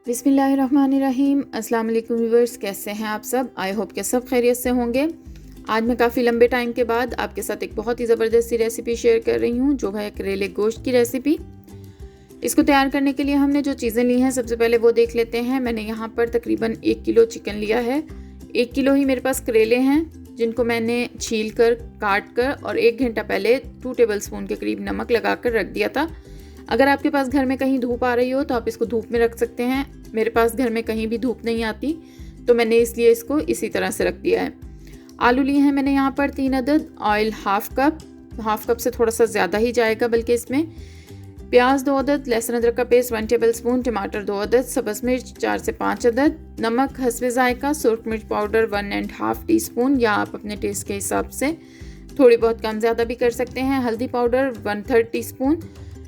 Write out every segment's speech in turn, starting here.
बिस्मिल्लाहिर्रहमानिर्रहीम। अस्सलाम वालेकुम व्यूअर्स, कैसे हैं आप सब? आई होप कि सब खैरियत से होंगे। आज मैं काफ़ी लंबे टाइम के बाद आपके साथ एक बहुत ही ज़बरदस्त सी रेसिपी शेयर कर रही हूँ, जो है करेले गोश्त की रेसिपी। इसको तैयार करने के लिए हमने जो चीज़ें ली हैं सबसे पहले वो देख लेते हैं। मैंने यहाँ पर तकरीबन 1 किलो चिकन लिया है। 1 किलो ही मेरे पास करेले हैं, जिनको मैंने छील कर काट कर और 1 घंटा पहले 2 टेबल स्पून के करीब नमक लगा कर रख दिया था। अगर आपके पास घर में कहीं धूप आ रही हो तो आप इसको धूप में रख सकते हैं। मेरे पास घर में कहीं भी धूप नहीं आती, तो मैंने इसलिए इसको इसी तरह से रख दिया है। आलू लिए हैं मैंने यहाँ पर 3 अदद। ऑयल हाफ कप से थोड़ा सा ज़्यादा ही जाएगा बल्कि इसमें। प्याज 2 अदद, लहसुन अदरक का पेस्ट 1 टेबल स्पून, टमाटर 2 अदद, सब्ज़ मिर्च 4 से 5 अदद, नमक हस्बे जायका, सुरख मिर्च पाउडर 1.5 टीस्पून, या आप अपने टेस्ट के हिसाब से थोड़ी बहुत कम ज़्यादा भी कर सकते हैं। हल्दी पाउडर 1/3 टीस्पून,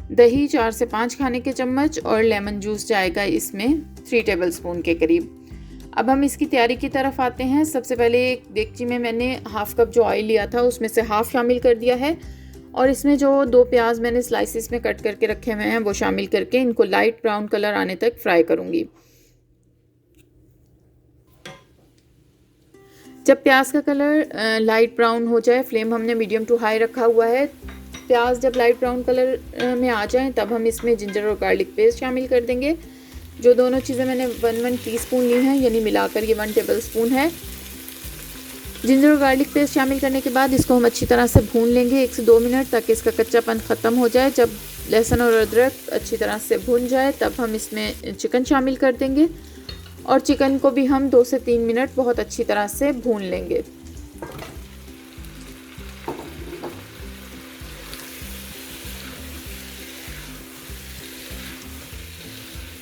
दही 4 से 5 खाने के चम्मच, और लेमन जूस जाएगा इसमें 3 टेबल स्पून के करीब। अब हम इसकी तैयारी की तरफ आते हैं। सबसे पहले एक देगची में मैंने हाफ कप जो ऑयल लिया था उसमें से हाफ शामिल कर दिया है, और इसमें जो 2 प्याज मैंने स्लाइसिस में कट करके रखे हुए हैं वो शामिल करके इनको लाइट ब्राउन कलर आने तक फ्राई करूंगी। जब प्याज का कलर लाइट ब्राउन हो जाए, फ्लेम हमने मीडियम टू हाई रखा हुआ है। प्याज जब लाइट ब्राउन कलर में आ जाएं तब हम इसमें जिंजर और गार्लिक पेस्ट शामिल कर देंगे। जो दोनों चीज़ें मैंने 1 टीस्पून ली हैं, यानी मिलाकर ये 1 टेबल स्पून है। जिंजर और गार्लिक पेस्ट शामिल करने के बाद इसको हम अच्छी तरह से भून लेंगे 1 से 2 मिनट, ताकि इसका कच्चापन ख़त्म हो जाए। जब लहसुन और अदरक अच्छी तरह से भून जाए तब हम इसमें चिकन शामिल कर देंगे, और चिकन को भी हम 2 से 3 मिनट बहुत अच्छी तरह से भून लेंगे।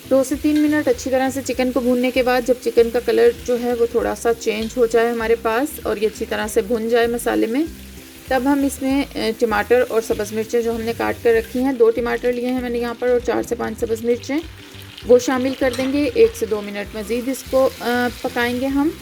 दो से 3 मिनट अच्छी तरह से चिकन को भूनने के बाद जब चिकन का कलर जो है वो थोड़ा सा चेंज हो जाए हमारे पास, और ये अच्छी तरह से भुन जाए मसाले में, तब हम इसमें टमाटर और सब्ज़ मिर्चें जो हमने काट कर रखी हैं, 2 टमाटर लिए हैं मैंने यहाँ पर, और 4 से 5 सब्ज़ मिर्चें, वो शामिल कर देंगे। 1 से 2 मिनट मज़ीद इसको पकाएंगे हम।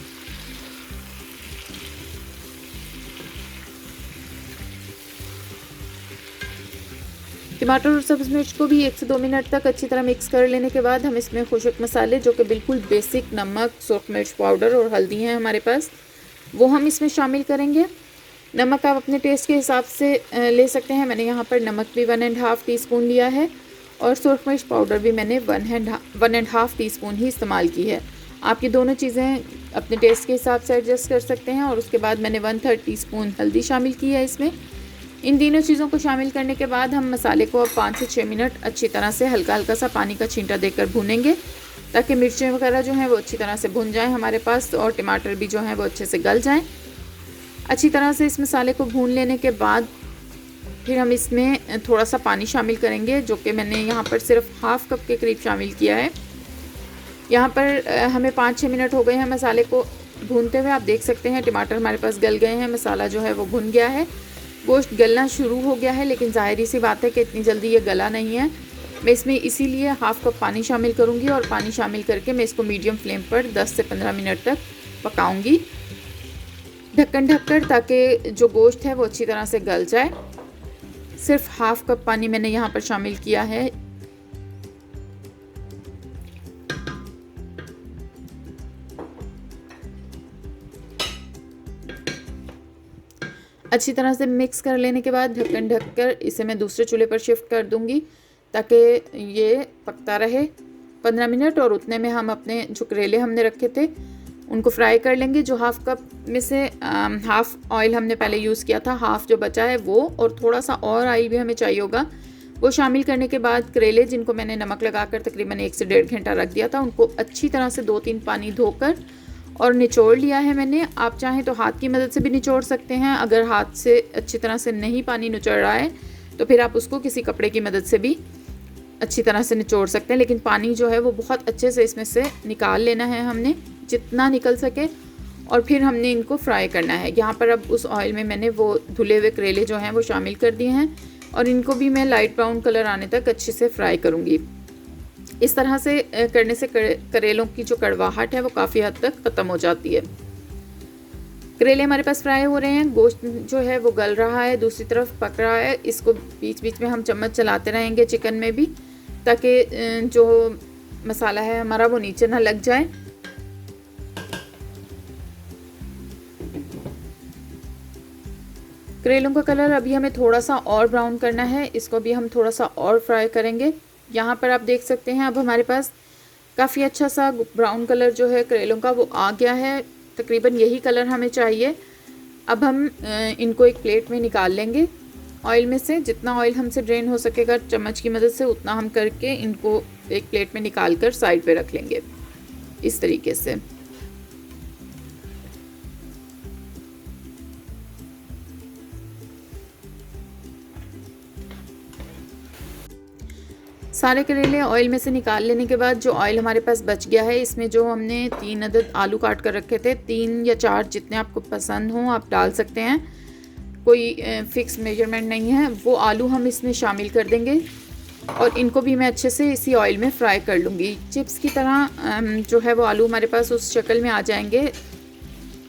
टमाटर और सब्ज़ मिर्च को भी 1 से 2 मिनट तक अच्छी तरह मिक्स कर लेने के बाद हम इसमें खुशक मसाले, जो कि बिल्कुल बेसिक नमक, सुरख मिर्च पाउडर और हल्दी हैं हमारे पास, वो हम इसमें शामिल करेंगे। नमक आप अपने टेस्ट के हिसाब से ले सकते हैं। मैंने यहाँ पर नमक भी 1.5 टीस्पून लिया है, और सुरख मिर्च पाउडर भी मैंने 1.5 टीस्पून ही इस्तेमाल की है। आप ये दोनों चीज़ें अपने टेस्ट के हिसाब से एडजस्ट कर सकते हैं। और उसके बाद मैंने 1/3 टीस्पून हल्दी शामिल की है इसमें। इन तीनों चीज़ों को शामिल करने के बाद हम मसाले को अब 5 से 6 मिनट अच्छी तरह से हल्का हल्का सा पानी का छींटा देकर भूनेंगे, ताकि मिर्चें वगैरह जो हैं वो अच्छी तरह से भुन जाएं हमारे पास, और टमाटर भी जो हैं वो अच्छे से गल जाएं। अच्छी तरह से इस मसाले को भून लेने के बाद फिर हम इसमें थोड़ा सा पानी शामिल करेंगे, जो कि मैंने यहाँ पर सिर्फ हाफ कप के करीब शामिल किया है। यहाँ पर हमें 5-6 मिनट हो गए हैं मसाले को भूनते हुए। आप देख सकते हैं टमाटर हमारे पास गल गए हैं, मसाला जो है वो भुन गया है, गोश्त गलना शुरू हो गया है, लेकिन ज़ाहिर सी बात है कि इतनी जल्दी ये गला नहीं है। मैं इसमें इसीलिए हाफ कप पानी शामिल करूँगी, और पानी शामिल करके मैं इसको मीडियम फ्लेम पर 10 से 15 मिनट तक पकाऊँगी, ढक्कन ढककर, ताकि जो गोश्त है वो अच्छी तरह से गल जाए। सिर्फ हाफ कप पानी मैंने यहाँ पर शामिल किया है। अच्छी तरह से मिक्स कर लेने के बाद ढक्कन ढककर इसे मैं दूसरे चूल्हे पर शिफ्ट कर दूंगी, ताकि ये पकता रहे 15 मिनट। और उतने में हम अपने जो करेले हमने रखे थे उनको फ्राई कर लेंगे। जो हाफ कप में से हाफ ऑयल हमने पहले यूज़ किया था, हाफ जो बचा है वो, और थोड़ा सा और ऑयल भी हमें चाहिए होगा, वो शामिल करने के बाद करेले, जिनको मैंने नमक लगाकर तकरीबन 1 से 1.5 घंटा रख दिया था, उनको अच्छी तरह से 2-3 पानी धोकर और निचोड़ लिया है मैंने। आप चाहें तो हाथ की मदद से भी निचोड़ सकते हैं। अगर हाथ से अच्छी तरह से नहीं पानी निचोड़ रहा है तो फिर आप उसको किसी कपड़े की मदद से भी अच्छी तरह से निचोड़ सकते हैं, लेकिन पानी जो है वो बहुत अच्छे से इसमें से निकाल लेना है हमने, जितना निकल सके, और फिर हमने इनको फ्राई करना है। यहाँ पर अब उस ऑयल में मैंने वो धुले हुए करेले जो हैं वो शामिल कर दिए हैं, और इनको भी मैं लाइट ब्राउन कलर आने तक अच्छे से फ्राई करूँगी। इस तरह से करने से करेलों की जो कड़वाहट है वो काफ़ी हद तक ख़त्म हो जाती है। करेले हमारे पास फ्राई हो रहे हैं, गोश्त जो है वो गल रहा है, दूसरी तरफ पक रहा है। इसको बीच बीच में हम चम्मच चलाते रहेंगे चिकन में भी, ताकि जो मसाला है हमारा वो नीचे ना लग जाए। करेलों का कलर अभी हमें थोड़ा सा और ब्राउन करना है, इसको भी हम थोड़ा सा और फ्राई करेंगे। यहाँ पर आप देख सकते हैं अब हमारे पास काफ़ी अच्छा सा ब्राउन कलर जो है करेलों का वो आ गया है। तकरीबन यही कलर हमें चाहिए। अब हम इनको एक प्लेट में निकाल लेंगे ऑयल में से। जितना ऑयल हमसे ड्रेन हो सकेगा चम्मच की मदद से उतना हम करके इनको एक प्लेट में निकाल कर साइड पे रख लेंगे इस तरीके से। सारे करेले ऑयल में से निकाल लेने के बाद जो ऑयल हमारे पास बच गया है इसमें जो हमने 3 अदद आलू काट कर रखे थे, 3 या 4 जितने आपको पसंद हों आप डाल सकते हैं, कोई फिक्स मेजरमेंट नहीं है। वो आलू हम इसमें शामिल कर देंगे और इनको भी मैं अच्छे से इसी ऑयल में फ्राई कर लूँगी। चिप्स की तरह जो है वो आलू हमारे पास उस शक्ल में आ जाएंगे।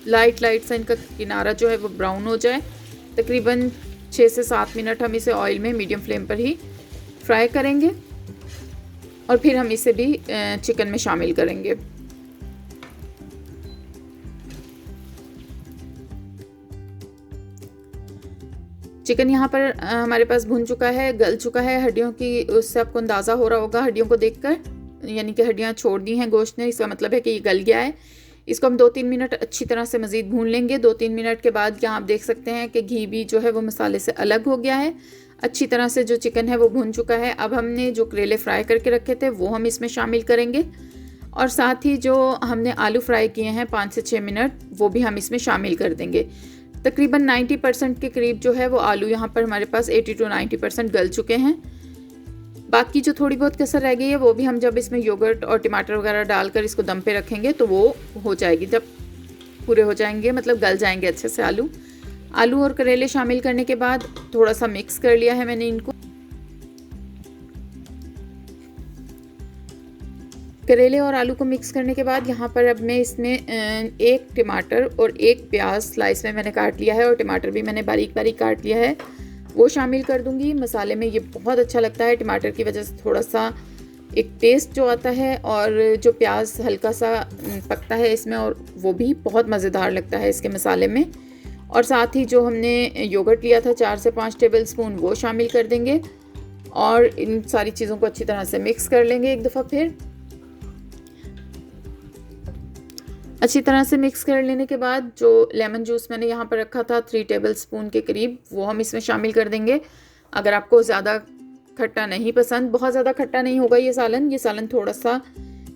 लाइट सा इनका किनारा जो है वो ब्राउन हो जाए। तकरीबन 6 से 7 मिनट हम इसे ऑयल में मीडियम फ्लेम पर ही फ्राई करेंगे और फिर हम इसे भी चिकन में शामिल करेंगे। चिकन यहाँ पर हमारे पास भुन चुका है, गल चुका है। हड्डियों की उससे आपको अंदाज़ा हो रहा होगा हड्डियों को देखकर, यानी कि हड्डियाँ छोड़ दी हैं गोश्त ने, इसका मतलब है कि ये गल गया है। इसको हम 2-3 मिनट अच्छी तरह से मज़ीद भून लेंगे। 2-3 मिनट के बाद यहाँ आप देख सकते हैं कि घी भी जो है वो मसाले से अलग हो गया है। अच्छी तरह से जो चिकन है वो भुन चुका है। अब हमने जो करेले फ्राई करके रखे थे वो हम इसमें शामिल करेंगे और साथ ही जो हमने आलू फ्राई किए हैं 5 से 6 मिनट वो भी हम इसमें शामिल कर देंगे। तकरीबन 90% के करीब जो है वो आलू यहाँ पर हमारे पास 80 to 90% गल चुके हैं। बाकी जो थोड़ी बहुत कसर रह गई है वो भी हम जब इसमें योगर्ट और टमाटर वगैरह डालकर इसको दम पे रखेंगे तो वो हो जाएगी। जब पूरे हो जाएंगे मतलब गल जाएंगे अच्छे से आलू और करेले शामिल करने के बाद थोड़ा सा मिक्स कर लिया है मैंने इनको। करेले और आलू को मिक्स करने के बाद यहाँ पर अब मैं इसमें 1 टमाटर और 1 प्याज स्लाइस में मैंने काट लिया है और टमाटर भी मैंने बारीक बारीक काट लिया है वो शामिल कर दूंगी। मसाले में ये बहुत अच्छा लगता है, टमाटर की वजह से थोड़ा सा एक टेस्ट जो आता है और जो प्याज हल्का सा पकता है इसमें और वो भी बहुत मज़ेदार लगता है इसके मसाले में। और साथ ही जो हमने योगर्ट लिया था 4 से 5 टेबल स्पून वो शामिल कर देंगे और इन सारी चीज़ों को अच्छी तरह से मिक्स कर लेंगे एक दफ़ा। फिर अच्छी तरह से मिक्स कर लेने के बाद जो लेमन जूस मैंने यहाँ पर रखा था 3 टेबल स्पून के करीब वो हम इसमें शामिल कर देंगे। अगर आपको ज़्यादा खट्टा नहीं पसंद, बहुत ज़्यादा खट्टा नहीं होगा ये सालन थोड़ा सा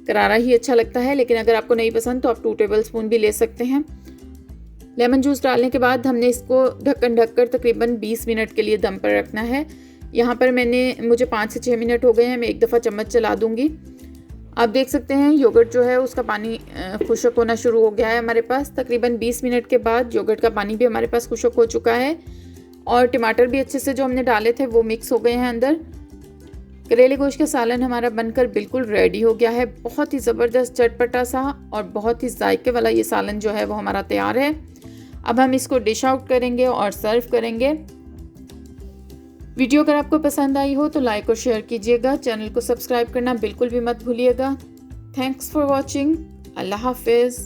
करारा ही अच्छा लगता है, लेकिन अगर आपको नहीं पसंद तो आप 2 टेबल स्पून भी ले सकते हैं। लेमन जूस डालने के बाद हमने इसको ढककर तकरीबन 20 मिनट के लिए दम पर रखना है। यहाँ पर मुझे 5 से 6 मिनट हो गए हैं, मैं एक दफ़ा चम्मच चला दूँगी। आप देख सकते हैं योगर्ट जो है उसका पानी खुश्क होना शुरू हो गया है हमारे पास। तकरीबन 20 मिनट के बाद योगर्ट का पानी भी हमारे पास खुश्क हो चुका है और टमाटर भी अच्छे से जो हमने डाले थे वो मिक्स हो गए हैं अंदर। करेले गोश्त का सालन हमारा बनकर बिल्कुल रेडी हो गया है। बहुत ही ज़बरदस्त चटपटा सा और बहुत ही जायके वाला ये सालन जो है वो हमारा तैयार है। अब हम इसको डिश आउट करेंगे और सर्व करेंगे। वीडियो अगर आपको पसंद आई हो तो लाइक और शेयर कीजिएगा। चैनल को सब्सक्राइब करना बिल्कुल भी मत भूलिएगा। Thanks for watching. अल्लाह हाफिज़।